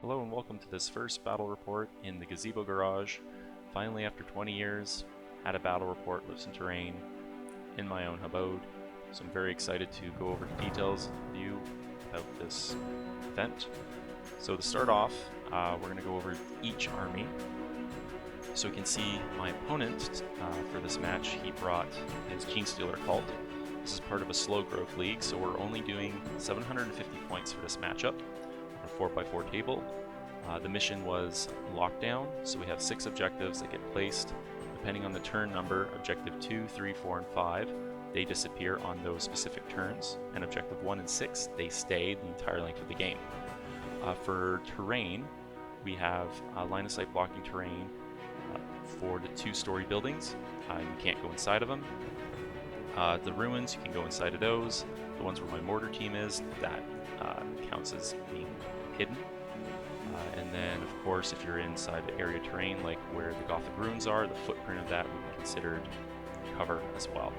Hello and welcome to this first battle report in the Gazebo Garage. Finally, after 20 years, had a battle report with some terrain in my own abode. So I'm very excited to go over the details with you about this event. So to start off, we're going to go over each army. So you can see my opponent for this match, he brought his Genestealer cult. This is part of a slow growth league, so we're only doing 750 points for this matchup. 4x4 table. The mission was lockdown, so we have 6 objectives that get placed. Depending on the turn number, objective 2, 3, 4, and 5, they disappear on those specific turns, and objective 1 and 6, they stay the entire length of the game. For terrain, we have line of sight blocking terrain for the 2-story buildings. You can't go inside of them. The ruins, you can go inside of those. The ones where my mortar team is, that counts as being hidden. And then, of course, if you're inside the area terrain, like where the Gothic ruins are, the footprint of that would be considered cover as well.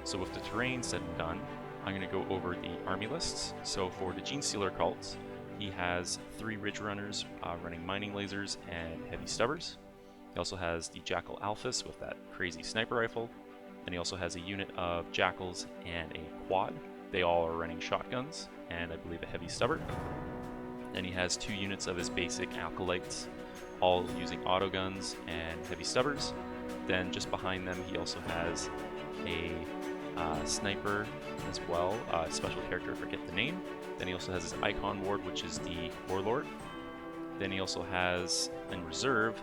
So with the terrain said and done, I'm going to go over the army lists. So for the Genestealer cults, he has 3 Ridge Runners running mining lasers and heavy stubbers. He also has the Jackal Alphas with that crazy sniper rifle. Then he also has a unit of Jackals and a quad. They all are running shotguns and I believe a heavy stubber. Then he has 2 units of his basic acolytes, all using autoguns and heavy stubbers. Then just behind them he also has a sniper as well, special character, I forget the name. Then he also has his Icon Ward, which is the Warlord. Then he also has in reserve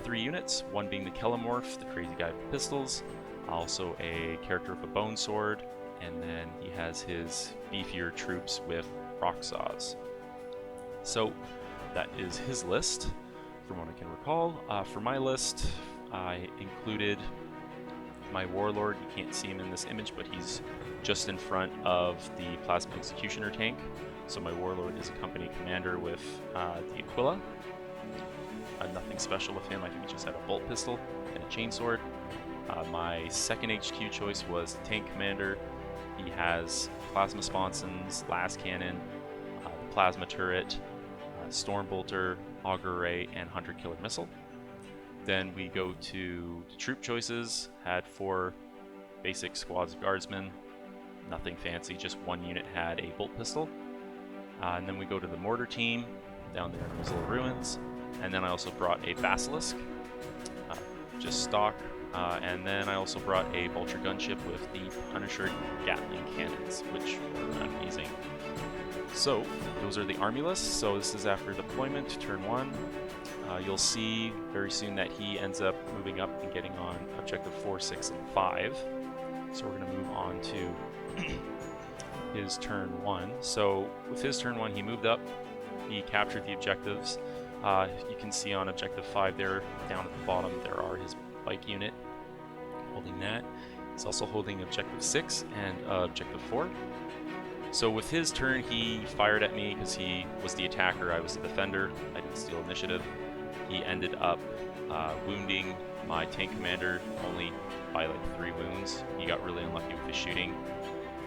3 units, one being the Kelemorph, the crazy guy with pistols, also a character with a bone sword, and then he has his beefier troops with rock saws. So that is his list from what I can recall. For my list, I included my Warlord. You can't see him in this image, but he's just in front of the Plasma Executioner tank. So my Warlord is a company commander with the Aquila. Nothing special with him, I think he just had a bolt pistol and a chainsword. My second HQ choice was the tank commander. He has plasma sponsons, las cannon, the plasma turret, storm bolter, auger ray, and hunter killer missile. Then we go to the troop choices. Had 4 basic squads of guardsmen, nothing fancy, just 1 unit had a bolt pistol. And then we go to the mortar team down there in those little ruins. And then I also brought a basilisk, just stock. And then I also brought a vulture gunship with the Punisher Gatling cannons, which were amazing. So those are the army lists. So this is after deployment, turn 1. You'll see very soon that he ends up moving up and getting on objective 4, 6, and 5. So we're going to move on to his turn 1. So with his turn 1, he moved up. He captured the objectives. You can see on objective 5 there, down at the bottom, there are his bike unit holding that. He's also holding objective 6 and objective 4. So with his turn, he fired at me because he was the attacker, I was the defender. I didn't steal initiative. He ended up wounding my tank commander only by like 3 wounds. He got really unlucky with his shooting,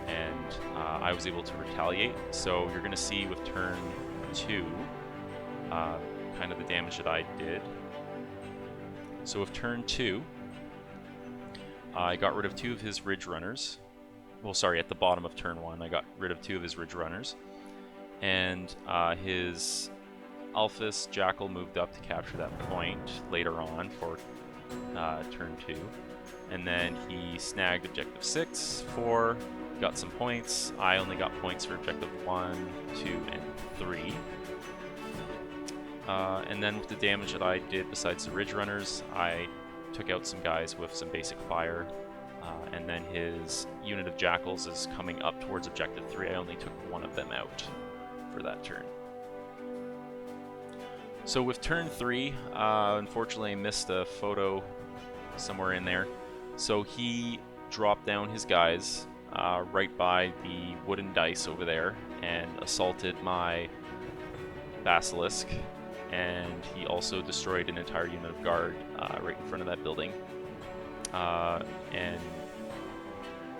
and I was able to retaliate. So you're going to see with turn 2 kind of the damage that I did. So with turn 2, I got rid of 2 of his Ridge Runners. Well, sorry, at the bottom of turn 1, I got rid of 2 of his Ridge Runners. And his Alphas Jackal moved up to capture that point later on for turn 2. And then he snagged objective 6, 4, got some points. I only got points for objective 1, 2, and 3. And then with the damage that I did besides the Ridge Runners, I took out some guys with some basic fire. And then his unit of Jackals is coming up towards objective 3. I only took 1 of them out for that turn. So with turn 3, unfortunately I missed a photo somewhere in there. So he dropped down his guys right by the wooden dice over there and assaulted my basilisk. And he also destroyed an entire unit of guard right in front of that building. And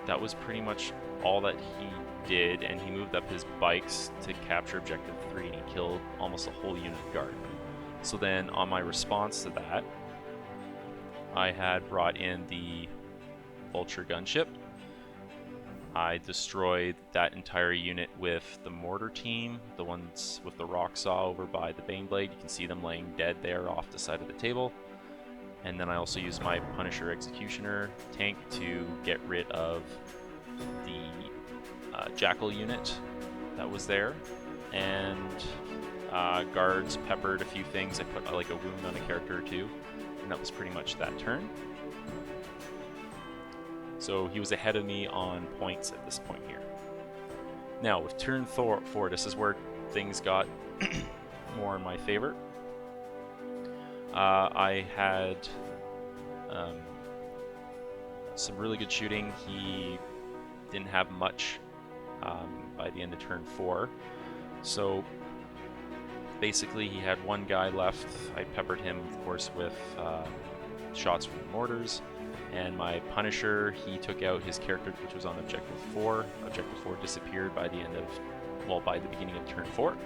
that was pretty much all that he did, and he moved up his bikes to capture objective 3, and he killed almost a whole unit of guard. So then on my response to that, I had brought in the vulture gunship. I destroyed that entire unit with the mortar team, the ones with the rock saw over by the Baneblade. You can see them laying dead there off the side of the table. And then I also used my Punisher Executioner tank to get rid of the Jackal unit that was there. And guards peppered a few things. I put like a wound on a character or two. And that was pretty much that turn. So he was ahead of me on points at this point here. Now with turn 4, this is where things got more in my favor. I had some really good shooting. He didn't have much by the end of turn 4. So basically he had one guy left. I peppered him, of course, with shots from the mortars. And my Punisher, he took out his character, which was on Objective 4. Objective 4 disappeared by the end of, well, by the beginning of turn 4.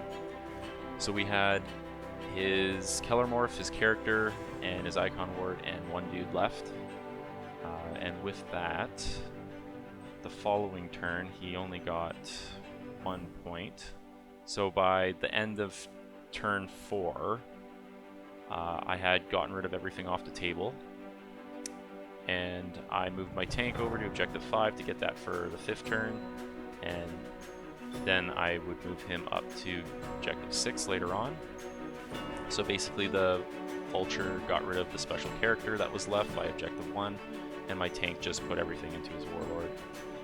So we had his Kellermorph, his character, and his Icon Ward, and one dude left. And with that, the following turn, he only got 1 point. So by the end of turn 4, I had gotten rid of everything off the table. And I moved my tank over to Objective 5 to get that for the 5th turn, and then I would move him up to Objective 6 later on. So basically the Vulture got rid of the special character that was left by Objective 1, and my tank just put everything into his Warlord,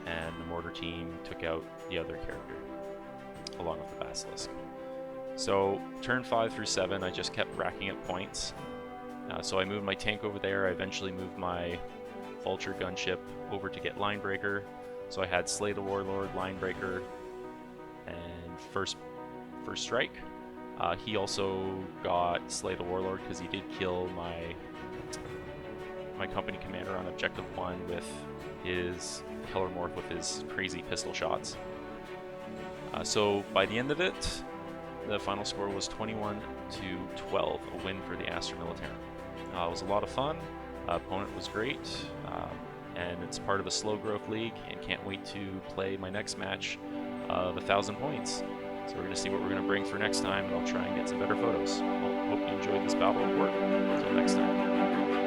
and the Mortar team took out the other character, along with the Basilisk. So turn 5 through 7, I just kept racking up points. So I moved my tank over there. I eventually moved my Vulture gunship over to get Linebreaker. So I had Slay the Warlord, Linebreaker, and first strike. He also got Slay the Warlord because he did kill my company commander on Objective 1 with his Kellermorph with his crazy pistol shots. So by the end of it, the final score was 21-12, a win for the Astra Militarum. It was a lot of fun. Opponent was great, and it's part of a slow growth league, and can't wait to play my next match of 1,000 points. So we're going to see what we're going to bring for next time, and I'll try and get some better photos. Well, hope you enjoyed this battle report. Until next time.